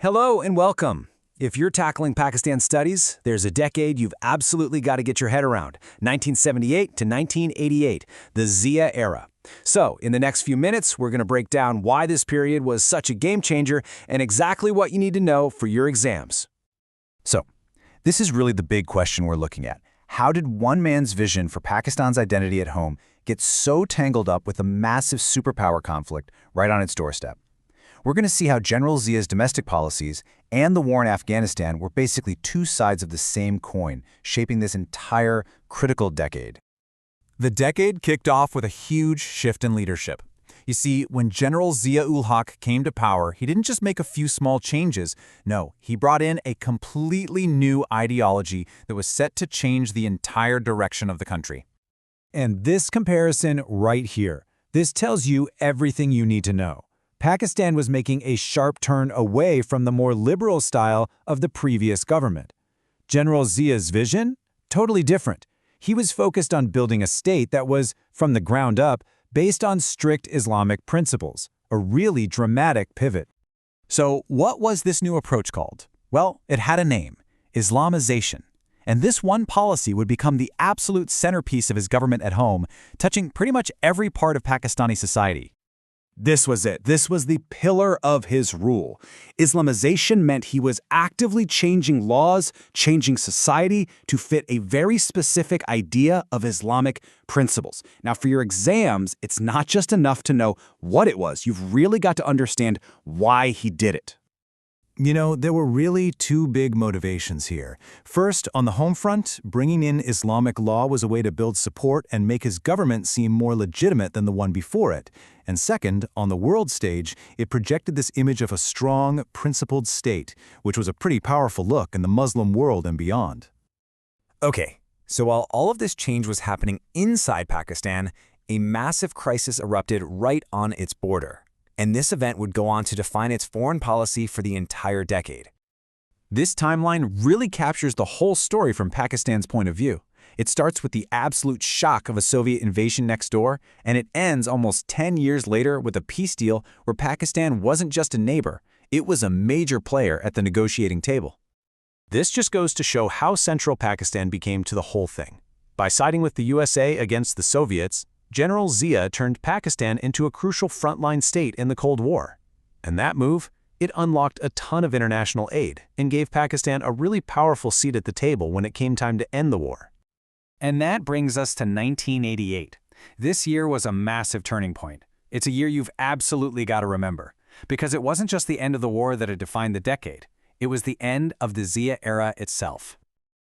Hello and welcome. If you're tackling Pakistan studies, there's a decade you've absolutely got to get your head around, 1978 to 1988, the Zia Era. So, in the next few minutes, we're going to break down why this period was such a game changer and exactly what you need to know for your exams. So, this is really the big question we're looking at. How did one man's vision for Pakistan's identity at home get so tangled up with a massive superpower conflict right on its doorstep? We're going to see how General Zia's domestic policies and the war in Afghanistan were basically two sides of the same coin, shaping this entire critical decade. The decade kicked off with a huge shift in leadership. You see, when General Zia-ul-Haq came to power, he didn't just make a few small changes. No, he brought in a completely new ideology that was set to change the entire direction of the country. And this comparison right here, this tells you everything you need to know. Pakistan was making a sharp turn away from the more liberal style of the previous government. General Zia's vision? Totally different. He was focused on building a state that was, from the ground up, based on strict Islamic principles, a really dramatic pivot. So what was this new approach called? Well, it had a name, Islamization. And this one policy would become the absolute centerpiece of his government at home, touching pretty much every part of Pakistani society. This was it. This was the pillar of his rule. Islamization meant he was actively changing laws, changing society to fit a very specific idea of Islamic principles. Now, for your exams, it's not just enough to know what it was. You've really got to understand why he did it. You know, there were really two big motivations here. First, on the home front, bringing in Islamic law was a way to build support and make his government seem more legitimate than the one before it. And second, on the world stage, it projected this image of a strong, principled state, which was a pretty powerful look in the Muslim world and beyond. Okay, so while all of this change was happening inside Pakistan, a massive crisis erupted right on its border. And this event would go on to define its foreign policy for the entire decade. This timeline really captures the whole story from Pakistan's point of view. It starts with the absolute shock of a Soviet invasion next door, and it ends almost 10 years later with a peace deal where Pakistan wasn't just a neighbor, it was a major player at the negotiating table. This just goes to show how central Pakistan became to the whole thing. By siding with the USA against the Soviets, General Zia turned Pakistan into a crucial frontline state in the Cold War. And that move, it unlocked a ton of international aid and gave Pakistan a really powerful seat at the table when it came time to end the war. And that brings us to 1988. This year was a massive turning point. It's a year you've absolutely got to remember, because it wasn't just the end of the war that had defined the decade. It was the end of the Zia era itself.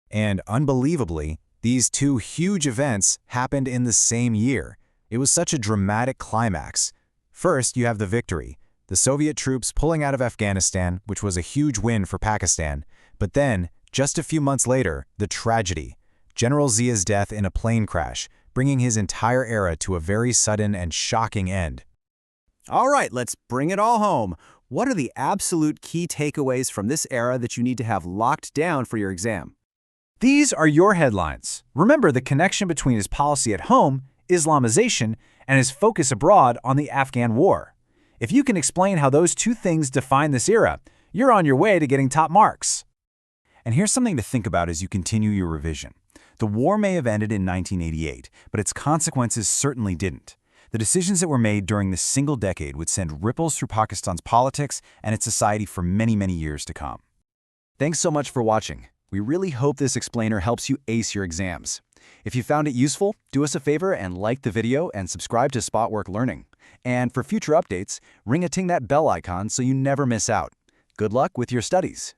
And unbelievably, these two huge events happened in the same year. It was such a dramatic climax. First, you have the victory, the Soviet troops pulling out of Afghanistan, which was a huge win for Pakistan. But then, just a few months later, the tragedy, General Zia's death in a plane crash, bringing his entire era to a very sudden and shocking end. All right, let's bring it all home. What are the absolute key takeaways from this era that you need to have locked down for your exam? These are your headlines. Remember the connection between his policy at home, Islamization, and his focus abroad on the Afghan war. If you can explain how those two things define this era, you're on your way to getting top marks. And here's something to think about as you continue your revision. The war may have ended in 1988, but its consequences certainly didn't. The decisions that were made during this single decade would send ripples through Pakistan's politics and its society for many, many years to come. Thanks so much for watching. We really hope this explainer helps you ace your exams. If you found it useful, do us a favor and like the video and subscribe to Spotwork Learning. And for future updates, ring-a-ting that bell icon so you never miss out. Good luck with your studies.